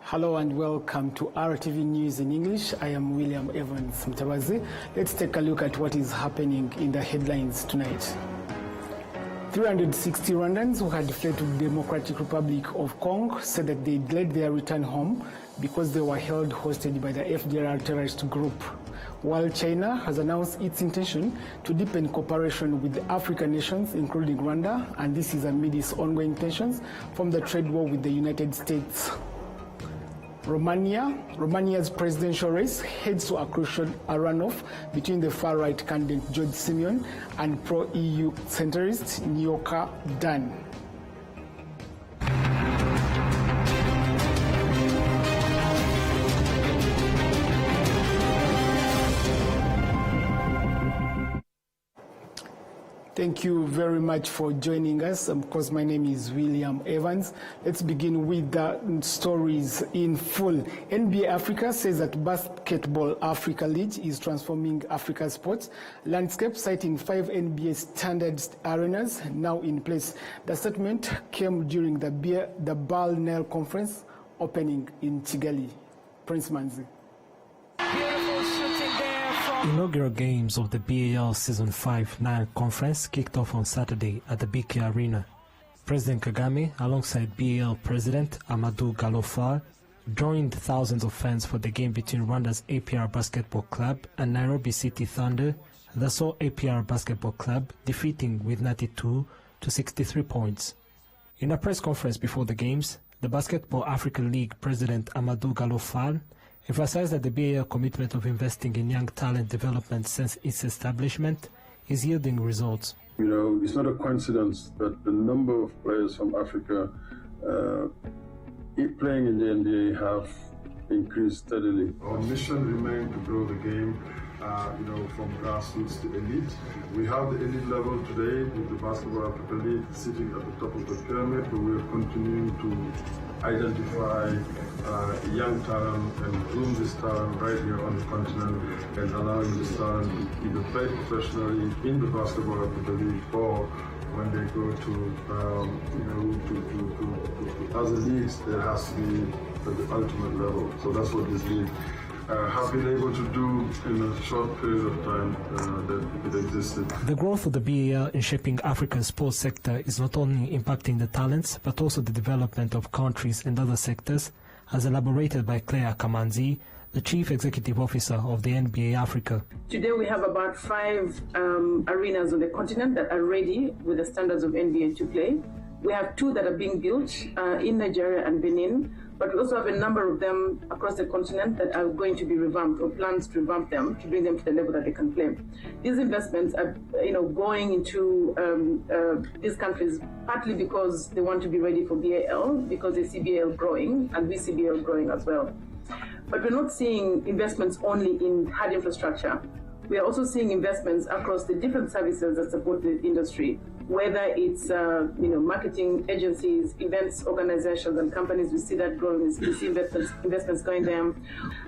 Hello and welcome to RTV News in English. I am William Evans Mtabazi. Let's take a look at what is happening in the headlines tonight. 360 Rwandans who had fled to the Democratic Republic of Congo said that they delayed their return home because they were held hostage by the FDLR terrorist group, while China has announced its intention to deepen cooperation with the African nations, including Rwanda, and this is amid its ongoing tensions from the trade war with the United States. Romania's presidential race heads to a crucial runoff between the far-right candidate George Simeon and pro-EU centrist Nioka Dan. Thank you very much for joining us. Of course, my name is William Evans. Let's begin with the stories in full. NBA Africa says that Basketball Africa League is transforming Africa's sports landscape, citing 5 NBA standard arenas now in place. The statement came during the Bal-Nile conference opening in Kigali. Prince Manzi. Inaugural games of the BAL Season 5 Nile Conference kicked off on Saturday at the BK Arena. President Kagame, alongside BAL President Amadou Gallo, joined thousands of fans for the game between Rwanda's APR Basketball Club and Nairobi City Thunder that saw APR Basketball Club defeating with 92 to 63 points. In a press conference before the games, the Basketball Africa League President Amadou Gallo emphasized that the BAL commitment of investing in young talent development since its establishment is yielding results. You know, it's not a coincidence that the number of players from Africa playing in the NBA have increased steadily. Our mission remains to grow the game, from grassroots to elite. We have the elite level today with the Basketball Africa League sitting at the top of the pyramid, but we are continuing to identify young talent and groom this talent right here on the continent and allowing this talent to either play professionally in the Basketball Africa League or when they go to other leagues, there has to be at the ultimate level. So that's what this league have been able to do in a short period of time that it existed. The growth of the BAL in shaping Africa's sports sector is not only impacting the talents, but also the development of countries and other sectors, as elaborated by Claire Kamanzi, the Chief Executive Officer of the NBA Africa. Today we have about 5 arenas on the continent that are ready with the standards of NBA to play. We have 2 that are being built in Nigeria and Benin, but we also have a number of them across the continent that are going to be revamped, or plans to revamp them to bring them to the level that they can play. These investments are, going into these countries partly because they want to be ready for BAL, because they see BAL growing, and we see BAL growing as well. But we're not seeing investments only in hard infrastructure. We are also seeing investments across the different services that support the industry, whether it's marketing agencies, events organizations, and companies. We see that growing. We see investments going there,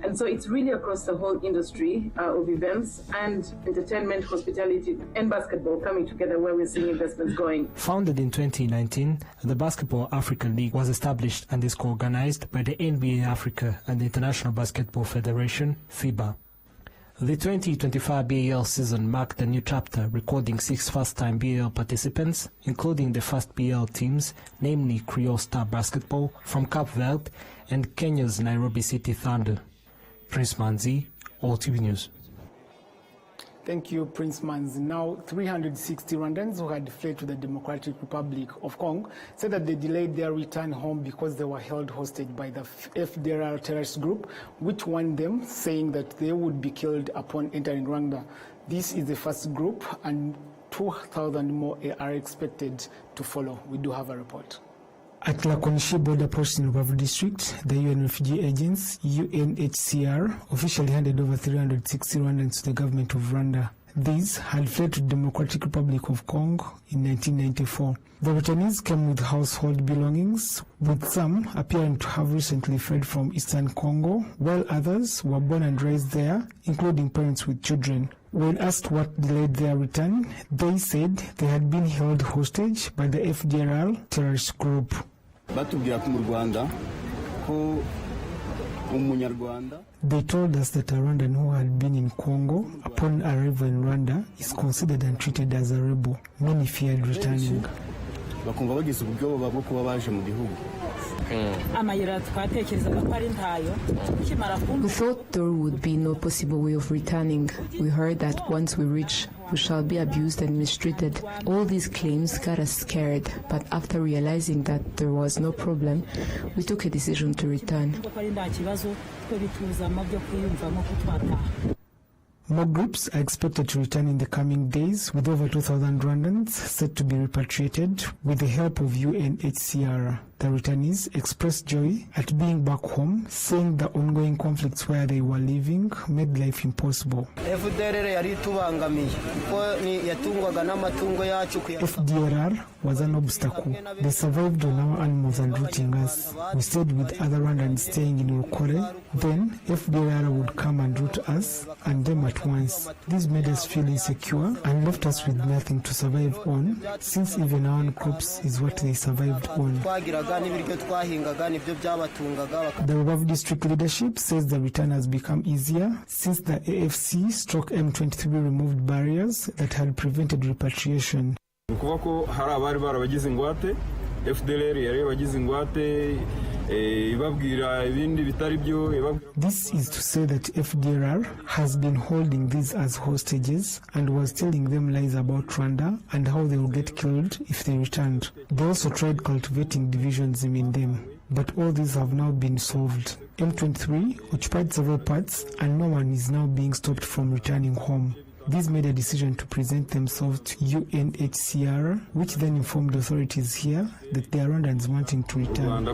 and so it's really across the whole industry of events and entertainment, hospitality, and basketball coming together, where we're seeing investments going. Founded in 2019, the Basketball Africa League was established and is co-organized by the NBA Africa and the International Basketball Federation (FIBA). The 2025 BAL season marked a new chapter, recording 6 first-time BAL participants, including the first BAL teams, namely Creole Star Basketball from Cape Verde and Kenya's Nairobi City Thunder. Prince Manzi, RwandaTV News. Thank you, Prince Manzi. Now, 360 Rwandans who had fled to the Democratic Republic of Congo said that they delayed their return home because they were held hostage by the FDLR terrorist group, which warned them, saying that they would be killed upon entering Rwanda. This is the first group, and 2,000 more are expected to follow. We do have a report. At Lakonishi border post in Rubavu district, the UN refugee agents, UNHCR, officially handed over 360 Rwandans to the government of Rwanda. These had fled to the Democratic Republic of Congo in 1994. The returnees came with household belongings, with some appearing to have recently fled from eastern Congo, while others were born and raised there, including parents with children. When asked what delayed their return, they said they had been held hostage by the FDLR terrorist group. batubwira ko mu Rwanda ko They told us that a Rwandan who had been in Congo upon arrival in Rwanda is considered and treated as a rebel. Many feared returning. We thought there would be no possible way of returning. We heard that once we reach, we shall be abused and mistreated. All these claims got us scared, but after realizing that there was no problem, we took a decision to return. More groups are expected to return in the coming days, with over 2,000 Rwandans set to be repatriated with the help of UNHCR. The returnees expressed joy at being back home, saying the ongoing conflicts where they were living made life impossible. FDLR was an obstacle. They survived on our animals and looting us. We stayed with other Rwandans staying in Rukore. Then FDLR would come and root us and them at once. This made us feel insecure and left us with nothing to survive on, since even our own crops is what they survived on. The Rubavu district leadership says the return has become easier since the AFC/M23 removed barriers that had prevented repatriation. This is to say that FDLR has been holding these as hostages and was telling them lies about Rwanda and how they would get killed if they returned. They also tried cultivating divisions in them, but all these have now been solved. M23 occupied several parts and no one is now being stopped from returning home. These made a decision to present themselves to UNHCR, which then informed authorities here that they are Rwandans wanting to return.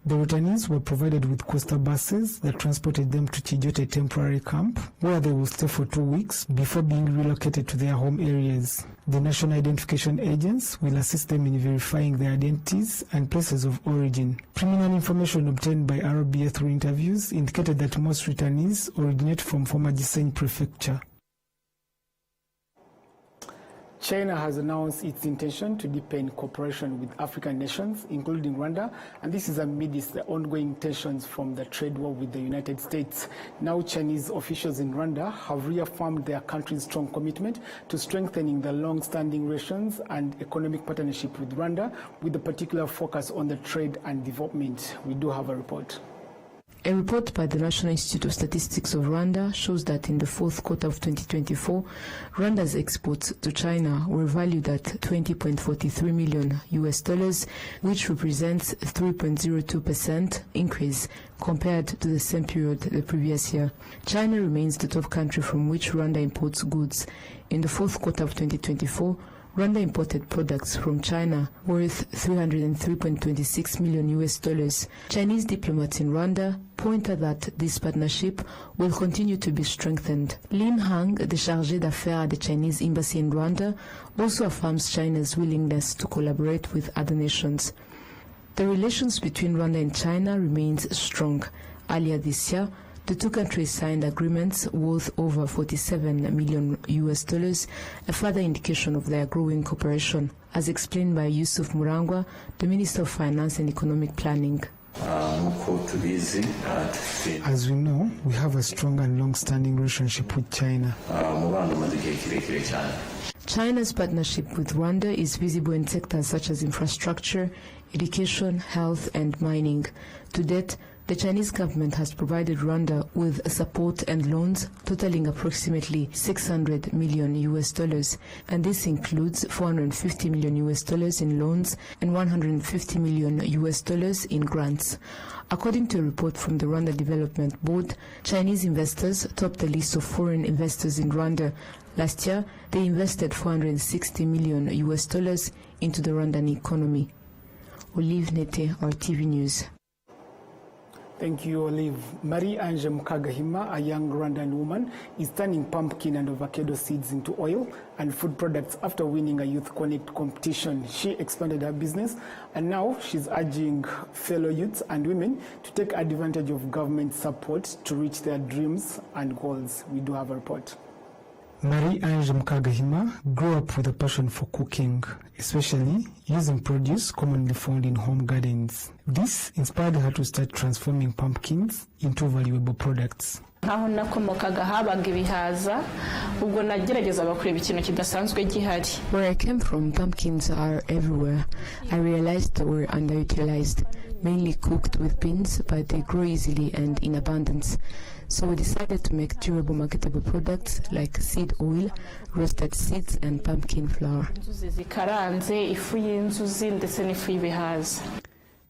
The returnees were provided with coastal buses that transported them to Chijote temporary camp, where they will stay for 2 weeks before being relocated to their home areas. The national identification agents will assist them in verifying their identities and places of origin. Preliminary information obtained by RBA through interviews indicated that most returnees originate from former Gisenyi prefecture. China has announced its intention to deepen cooperation with African nations, including Rwanda, and this is amidst the ongoing tensions from the trade war with the United States. Now, Chinese officials in Rwanda have reaffirmed their country's strong commitment to strengthening the long-standing relations and economic partnership with Rwanda, with a particular focus on the trade and development. We do have a report. A report by the National Institute of Statistics of Rwanda shows that in the fourth quarter of 2024, Rwanda's exports to China were valued at $20.43 million, which represents a 3.02% increase compared to the same period the previous year. China remains the top country from which Rwanda imports goods. In the fourth quarter of 2024, Rwanda imported products from China worth $303.26 million. Chinese diplomats in Rwanda pointed that this partnership will continue to be strengthened. Lin Hang, the chargé d'affaires at the Chinese embassy in Rwanda, also affirms China's willingness to collaborate with other nations. The relations between Rwanda and China remains strong. Earlier this year, the two countries signed agreements worth over $47 million, a further indication of their growing cooperation, as explained by Yusuf Murangwa, the Minister of Finance and Economic Planning. As we know, we have a strong and long-standing relationship with China. China's partnership with Rwanda is visible in sectors such as infrastructure, education, health, and mining. To date, the Chinese government has provided Rwanda with support and loans totaling approximately $600 million, and this includes $450 million in loans and $150 million in grants. According to a report from the Rwanda Development Board, Chinese investors topped the list of foreign investors in Rwanda. Last year, they invested $460 million into the Rwandan economy. Olive Nete, RTV News. Thank you, Olive. Marie-Ange Mukagahima, a young Rwandan woman, is turning pumpkin and avocado seeds into oil and food products after winning a Youth Connect competition. She expanded her business, and now she's urging fellow youths and women to take advantage of government support to reach their dreams and goals. We do have a report. Marie-Ange Mukagahima grew up with a passion for cooking, especially using produce commonly found in home gardens. This inspired her to start transforming pumpkins into valuable products. aho nakomokaga habaga ibihaza ubwo nageragezaga kureba ikintu kidasanzwe gihari. Where I came from, pumpkins are everywhere. I realized they were underutilized, mainly cooked with beans, but they grow easily and in abundance. So we decided to make durable marketable products like seed oil, roasted seeds and pumpkin flour. Inzuzi zikaranze, ifu y'inzuzi ndetse n'ifu y'ibihaza.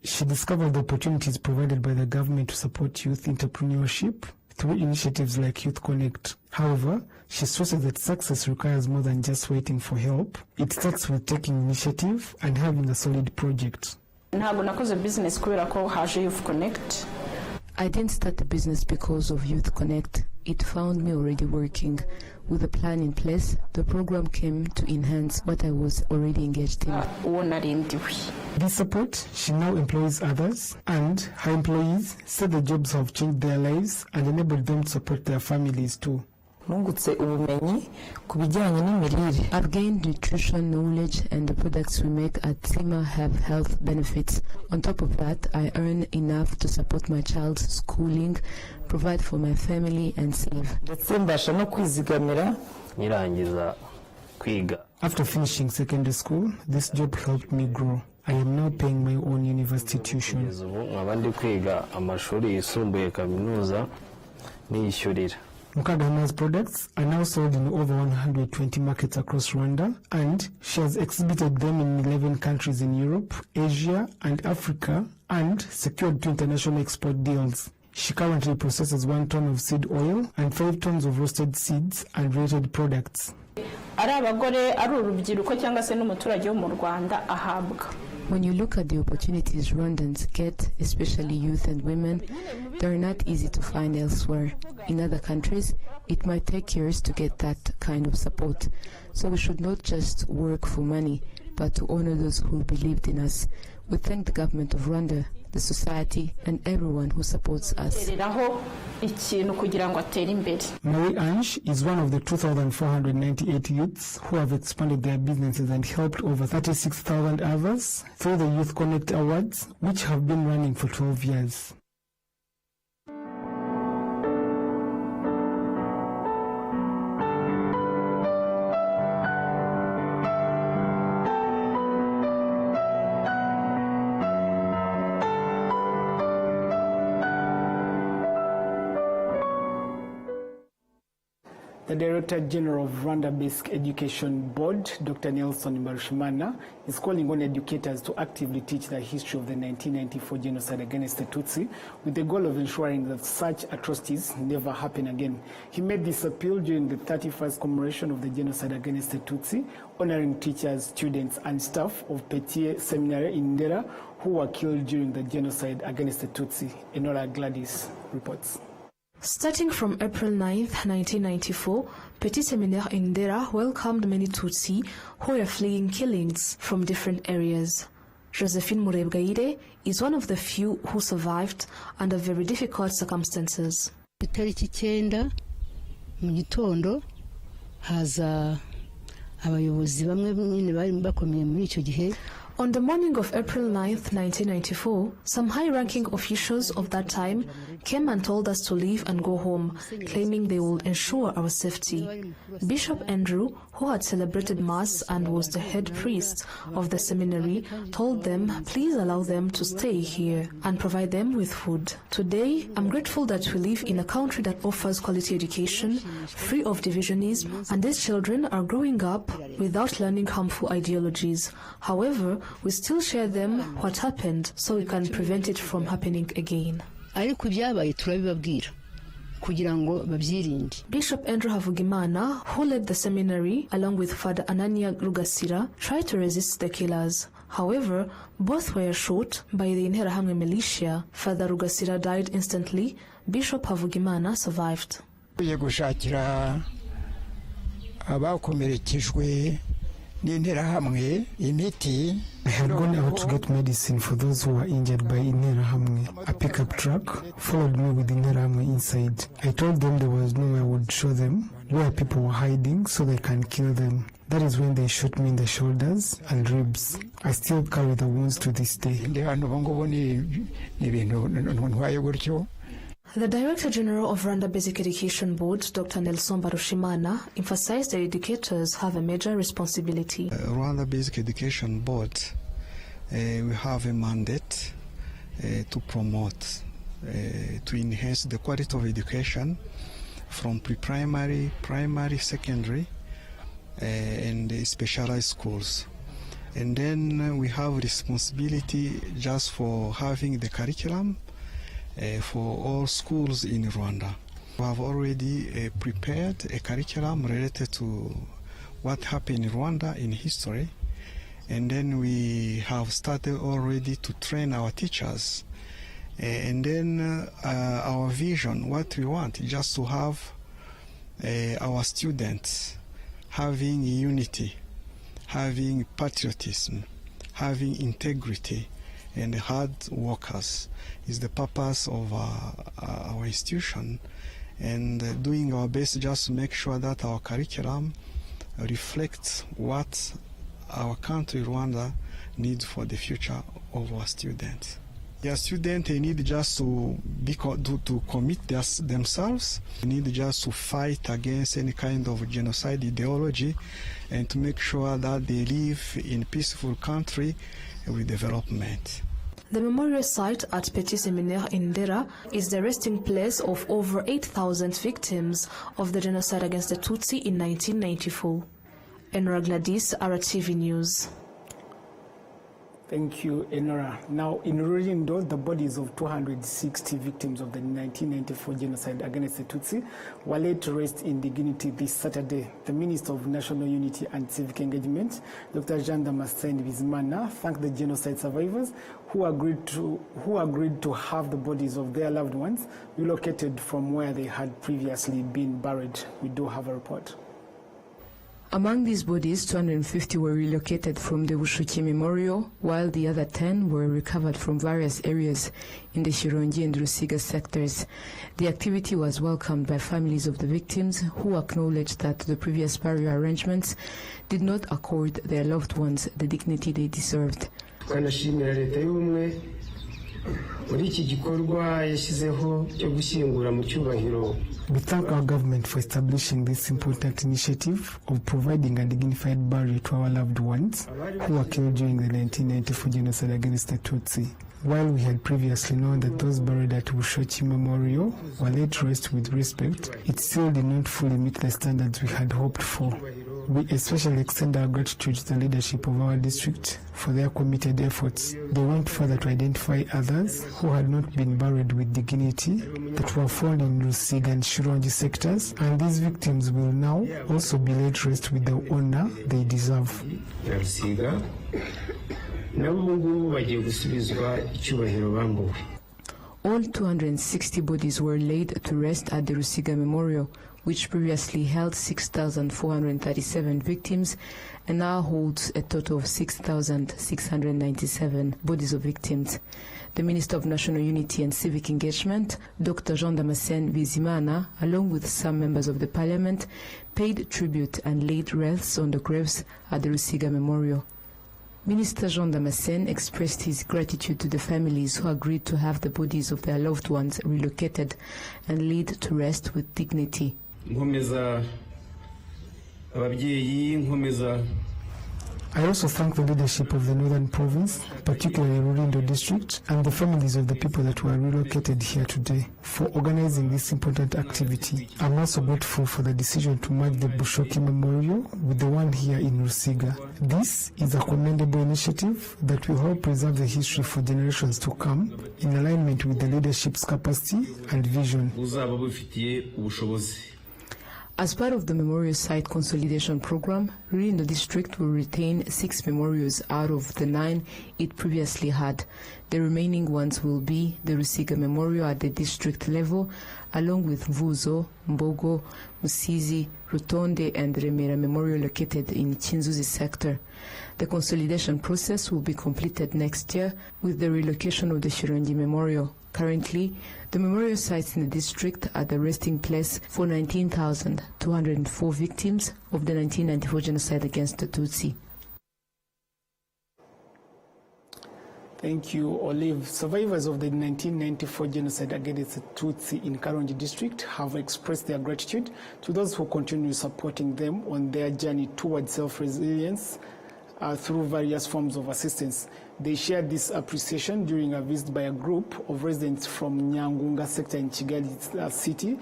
She discovered the opportunities provided by the government to support youth entrepreneurship through initiatives like Youth Connect. However, she stresses that success requires more than just waiting for help. It starts with taking initiative and having a solid project. Ntabwo nakoze business kubera ko haje Youth Connect. I didn't start the business because of Youth Connect. It found me already working. With a plan in place, the program came to enhance what I was already engaged in. This support, she now employs others, and her employees say the jobs have changed their lives and enabled them to support their families too. I've gained nutrition knowledge, and the products we make at Sima have health benefits. On top of that, I earn enough to support my child's schooling, provide for my family and save. After finishing secondary school, this job helped me grow. I am now paying my own university tuition. Mukagahima's products are now sold in over 120 markets across Rwanda, and she has exhibited them in 11 countries in Europe, Asia, and Africa, and secured 2 international export deals. She currently processes 1 ton of seed oil and 5 tons of roasted seeds and related products. When you look at the opportunities Rwandans get, especially youth and women, they're not easy to find elsewhere. In other countries, it might take years to get that kind of support. So we should not just work for money, but to honor those who believed in us. We thank the government of Rwanda, the society, and everyone who supports us. Marie-Ange is one of the 2,498 youths who have expanded their businesses and helped over 36,000 others through the Youth Connect Awards, which have been running for 12 years. The Director General of Rwanda Basic Education Board, Dr. Nelson Mbarushimana, is calling on educators to actively teach the history of the 1994 genocide against the Tutsi, with the goal of ensuring that such atrocities never happen again. He made this appeal during the 31st commemoration of the genocide against the Tutsi, honoring teachers, students, and staff of Petit Seminary in Ndera who were killed during the genocide against the Tutsi. Enora Gladys reports. Starting from April 9, 1994, Petit Seminaire in Ndera welcomed many Tutsi who were fleeing killings from different areas. Josephine Murebwayire is one of the few who survived under very difficult circumstances. Itariki 9 mu gitondo haza abayobozi bamwe nyine bari bakomeye muri icyo gihe. On the morning of April 9, 1994, some high-ranking officials of that time came and told us to leave and go home, claiming they would ensure our safety. Bishop Andrew, who had celebrated Mass and was the head priest of the seminary, told them please allow them to stay here and provide them with food. Today, I'm grateful that we live in a country that offers quality education, free of divisionism, and these children are growing up without learning harmful ideologies. However, we still share them what happened so we can prevent it from happening again. Bishop Andrew Havugimana, who led the seminary along with Father Anania Rugasira, tried to resist the killers. However, both were shot by the Interahamwe militia. Father Rugasira died instantly. Bishop Havugimana survived. Abakomerekejwe n'Interahamwe imiti I had gone out to get medicine for those who were injured by Interahamwe. A pickup truck followed me with Interahamwe inside. I told them there was no way I would show them where people were hiding so they can kill them. That is when they shot me in the shoulders and ribs. I still carry the wounds to this day. The Director General of Rwanda Basic Education Board, Dr. Nelson Barushimana, emphasized that educators have a major responsibility. Rwanda Basic Education Board, we have a mandate to promote, to enhance the quality of education from pre-primary, primary, secondary, and specialized schools. And then we have responsibility just for having the curriculum for all schools in Rwanda. We have already prepared a curriculum related to what happened in Rwanda in history, and then we have started already to train our teachers. And then our vision, what we want, is just to have our students having unity, having patriotism, having integrity, and hard workers is the purpose of our institution, and doing our best just to make sure that our curriculum reflects what our country, Rwanda, needs for the future of our students. Their students, they need just to commit themselves. They need just to fight against any kind of genocide ideology and to make sure that they live in a peaceful country with development. The memorial site at Petit Seminaire in Ndera is the resting place of over 8,000 victims of the genocide against the Tutsi in 1994. Enora Gladys, RwandaTV News. Thank you, Enora. Now, in Rwanda, the bodies of 260 victims of the 1994 genocide against the Tutsi were laid to rest in dignity this Saturday. The Minister of National Unity and Civic Engagement, Dr. Jean Damascene Bizimana, thanked the genocide survivors who agreed to have the bodies of their loved ones relocated from where they had previously been buried. We do have a report. Among these bodies, 250 were relocated from the Bushoki Memorial, while the other 10 were recovered from various areas in the Shirongi and Rusiga sectors. The activity was welcomed by families of the victims, who acknowledged that the previous burial arrangements did not accord their loved ones the dignity they deserved. We thank our government for establishing this important initiative of providing a dignified burial to our loved ones who were killed during the 1994 genocide against the Tutsi. While we had previously known that those buried at Bushoki Memorial were laid to rest with respect, it still did not fully meet the standards we had hoped for. We especially extend our gratitude to the leadership of our district for their committed efforts. They went further to identify others who had not been buried with dignity that were found in Rusiga and Shirongi sectors, and these victims will now also be laid to rest with the honor they deserve. All 260 bodies were laid to rest at the Rusiga Memorial, which previously held 6,437 victims and now holds a total of 6,697 bodies of victims. The Minister of National Unity and Civic Engagement, Dr. Jean Damascene Bizimana, along with some members of the Parliament, paid tribute and laid wreaths on the graves at the Rusiga Memorial. Minister Jean Damascene expressed his gratitude to the families who agreed to have the bodies of their loved ones relocated and laid to rest with dignity. I also thank the leadership of the Northern Province, particularly Rulindo District, and the families of the people that were relocated here today for organizing this important activity. I'm also grateful for the decision to merge the Bushoki Memorial with the one here in Rusiga. This is a commendable initiative that will help preserve the history for generations to come in alignment with the leadership's capacity and vision. As part of the memorial site consolidation program, Rulindo district will retain 6 memorials out of the 9 it previously had. The remaining ones will be the Rusiga Memorial at the district level, along with Vuzo, Mbogo, Musizi, Rutonde and Remera Memorial located in Chinzuzi sector. The consolidation process will be completed next year with the relocation of the Shirongi Memorial. Currently, the memorial sites in the district are the resting place for 19,204 victims of the 1994 genocide against the Tutsi. Thank you, Olive. Survivors of the 1994 genocide against the Tutsi in Karongi district have expressed their gratitude to those who continue supporting them on their journey towards self-resilience through various forms of assistance. They shared this appreciation during a visit by a group of residents from Nyangunga sector in Kigali city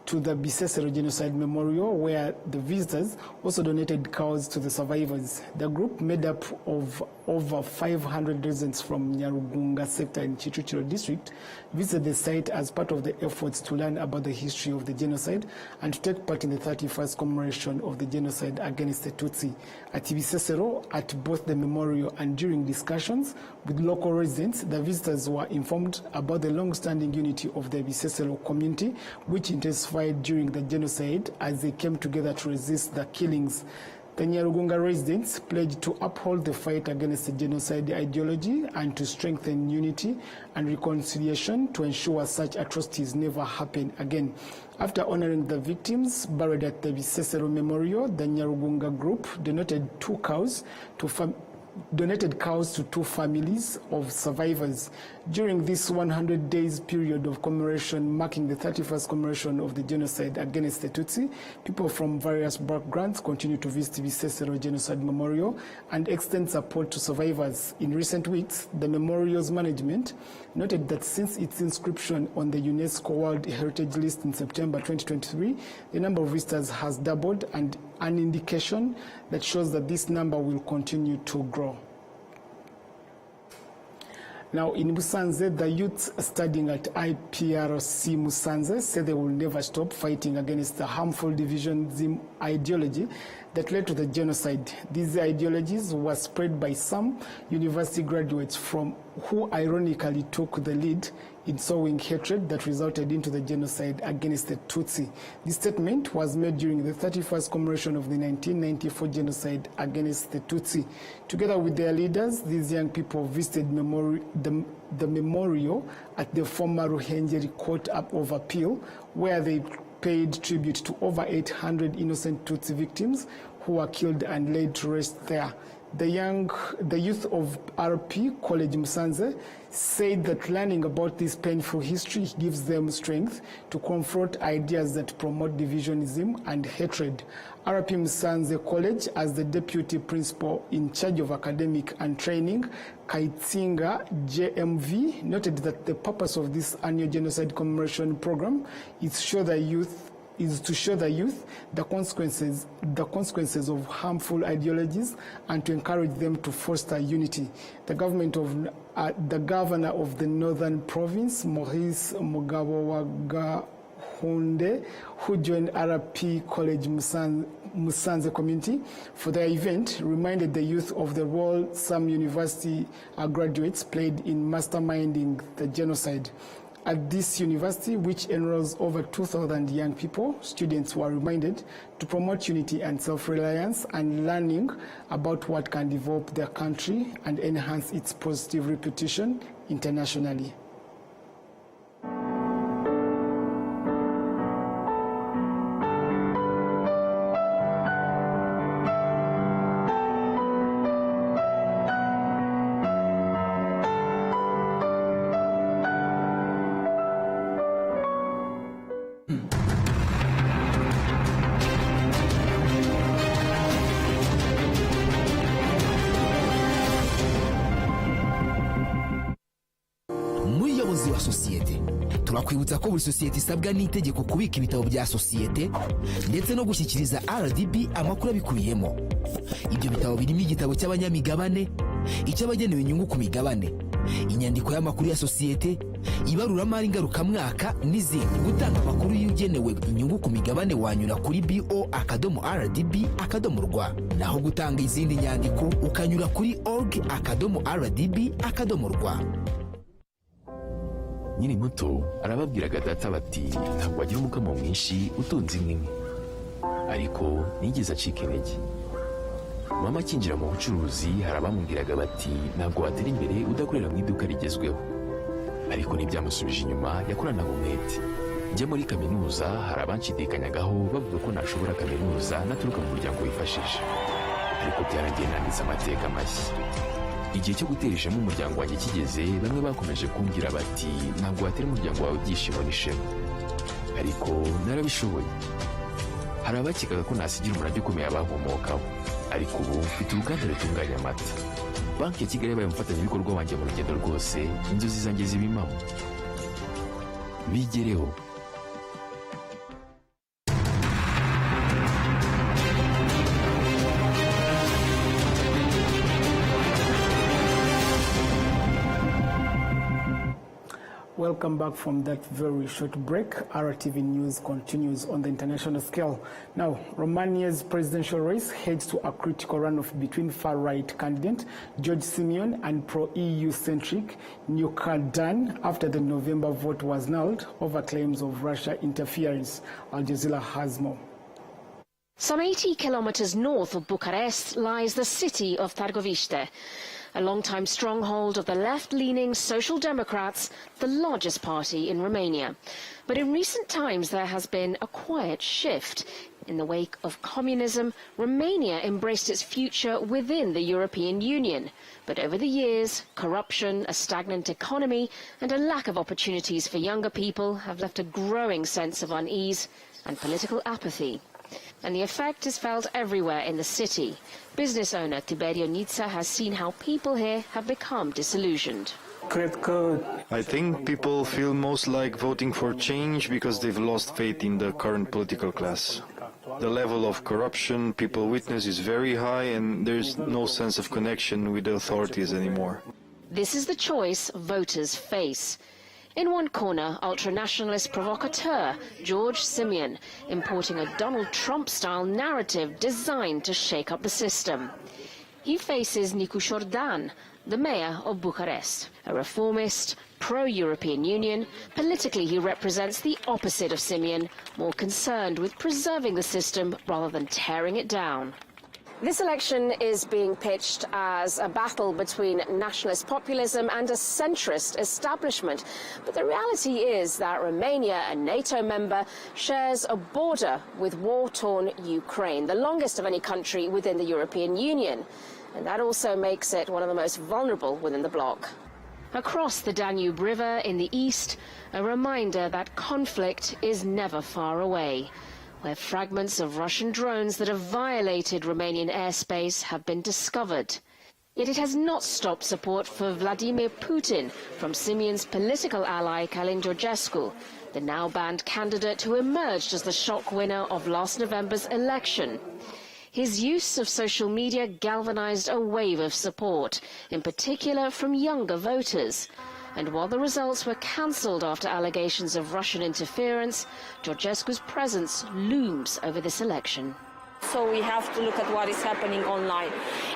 to the Bisesero Genocide Memorial, where the visitors also donated cows to the survivors. The group, made up of over 500 residents from Nyarugunga sector in Chichuchiro district, visited the site as part of the efforts to learn about the history of the genocide and to take part in the 31st commemoration of the genocide against the Tutsi. At Bisesero, at both the memorial and during discussions with local residents, the visitors were informed about the long-standing unity of the Bisesero community, which intensified during the genocide as they came together to resist the killings. The Nyarugunga residents pledged to uphold the fight against the genocide ideology and to strengthen unity and reconciliation to ensure such atrocities never happen again. After honoring the victims buried at the Bisesero Memorial, the Nyarugunga group donated cows to 2 families of survivors. During this 100 days period of commemoration marking the 31st commemoration of the genocide against the Tutsi, people from various backgrounds continue to visit Bisesero Genocide Memorial and extend support to survivors. In recent weeks, the memorial's management noted that since its inscription on the UNESCO World Heritage List in September 2023, the number of visitors has doubled, and an indication that shows that this number will continue to grow. Now, in Musanze, the youths studying at IPRC Musanze say they will never stop fighting against the harmful divisionism ideology that led to the genocide. These ideologies were spread by some university graduates who ironically took the lead in sowing hatred that resulted into the genocide against the Tutsi. This statement was made during the 31st commemoration of the 1994 genocide against the Tutsi. Together with their leaders, these young people visited the memorial at the former Ruhengeri Court of Appeal, where they paid tribute to over 800 innocent Tutsi victims who were killed and laid to rest there. The youth of RP College Musanze said that learning about this painful history gives them strength to confront ideas that promote divisionism and hatred. RP Musanze College, as the deputy principal in charge of academic and training, Kaitsinga JMV, noted that the purpose of this annual genocide commemoration program is to show the youth the consequences of harmful ideologies and to encourage them to foster unity. The governor of the northern province, Maurice Mugabowagahunde, who joined RP College Musanze community for the event, reminded the youth of the role some university graduates played in masterminding the genocide. At this university, which enrolls over 2,000 young people, students were reminded to promote unity and self-reliance and learning about what can develop their country and enhance its positive reputation internationally. Turakwibutsa ko buri sosiyete isabwa n'itegeko kubika ibitabo bya sosiyete ndetse no gushyikiriza RDB amakuru abikubiyemo. Ibyo bitabo birimo igitabo cy'abanyamigabane, icy'abagenewe inyungu ku migabane, inyandiko y'amakuru ya sosiyete, ibaruramari ngarukamwaka n'izindi. Gutanga amakuru y'ugenewe inyungu ku migabane wanyura kuri bo.rdb.rwa, naho gutanga izindi nyandiko ukanyura kuri org.rdb.rwa. Nyiri muto arababwiraga data bati ntabwo wagira umukamo mwinshi utunze inka imwe, ariko nigeze acika intege. Mama akinjira mu bucuruzi hari abamubwiraga bati ntabwo watera imbere udakorera mu iduka rigezweho, ariko ntibyamusubije inyuma, yakoranaga umwete. Njya muri kaminuza hari abanshidikanyagaho bavuga ko nashobora kaminuza naturuka mu muryango wifashije, ariko byarangiye nanditse amateka mashya. Igihe cyo gutera ishema umuryango wanjye kigeze, bamwe bakomeje kumbwira bati ntabwo watera umuryango wawe ibyishimo n'ishema, ariko narabishoboye. Hari abakekaga ko nasigira umurage ukomeye abankomokaho, ariko ubu mfite uruganda rutunganya amata. Banki ya Kigali yabaye umufatanyabikorwa wanjye mu rugendo rwose, inzozi zanjye ziba impamo. Bigereho. Welcome back from that very short break. RTV News continues on the international scale. Now, Romania's presidential race heads to a critical runoff between far-right candidate George Simeon and pro-EU-centric Newcardan after the November vote was nulled over claims of Russia interference. Al Jazeera has more. Some 80 kilometers north of Bucharest lies the city of Târgoviște, a long-time stronghold of the left-leaning Social Democrats, the largest party in Romania. But in recent times there has been a quiet shift. In the wake of communism, Romania embraced its future within the European Union. But over the years, corruption, a stagnant economy, and a lack of opportunities for younger people have left a growing sense of unease and political apathy. And the effect is felt everywhere in the city. Business owner Tiberio Nitsa has seen how people here have become disillusioned. I think people feel most like voting for change because they've lost faith in the current political class. The level of corruption people witness is very high and there's no sense of connection with the authorities anymore. This is the choice voters face. In one corner, ultranationalist provocateur George Simeon, importing a Donald Trump-style narrative designed to shake up the system. He faces Nicu Șordan, the mayor of Bucharest, a reformist, pro-European Union. Politically, he represents the opposite of Simeon, more concerned with preserving the system rather than tearing it down. This election is being pitched as a battle between nationalist populism and a centrist establishment. But the reality is that Romania, a NATO member, shares a border with war-torn Ukraine, the longest of any country within the European Union. And that also makes it one of the most vulnerable within the bloc. Across the Danube River in the east, a reminder that conflict is never far away, where fragments of Russian drones that have violated Romanian airspace have been discovered. Yet it has not stopped support for Vladimir Putin from Simeon's political ally Călin Georgescu, the now banned candidate who emerged as the shock winner of last November's election. His use of social media galvanized a wave of support, in particular from younger voters. And while the results were cancelled after allegations of Russian interference, Georgescu's presence looms over this election. So we have to look at what is happening online.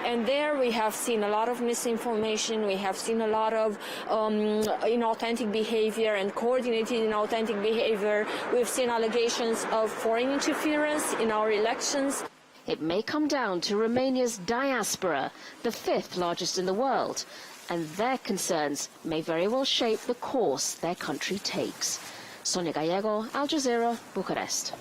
And there we have seen a lot of misinformation, we have seen a lot of inauthentic behavior and coordinated inauthentic behavior. We've seen allegations of foreign interference in our elections. It may come down to Romania's diaspora, the fifth largest in the world, and their concerns may very well shape the course their country takes. Sonia Gallego, Al Jazeera, Bucharest.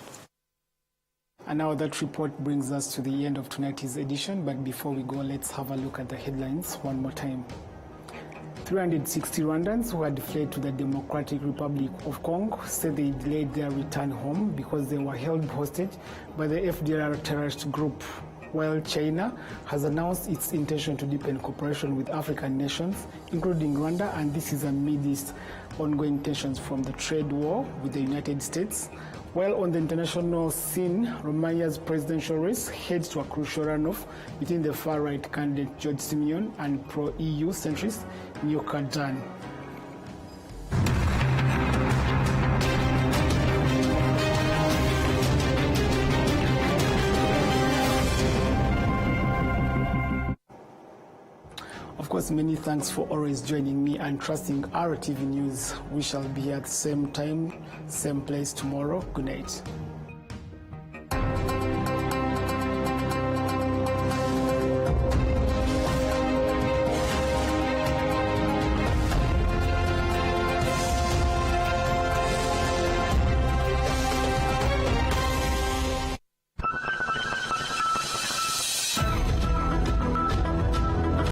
And now that report brings us to the end of tonight's edition, but before we go, let's have a look at the headlines one more time. 360 Rwandans who had fled to the Democratic Republic of Congo said they delayed their return home because they were held hostage by the FDLR terrorist group, while China has announced its intention to deepen cooperation with African nations, including Rwanda, and this is amidst ongoing tensions from the trade war with the United States. While on the international scene, Romania's presidential race heads to a crucial runoff between the far-right candidate George Simeon and pro-EU centrist Nioka Dan. Of course, many thanks for always joining me and trusting RwandaTV News. We shall be at the same time, same place tomorrow. Good night.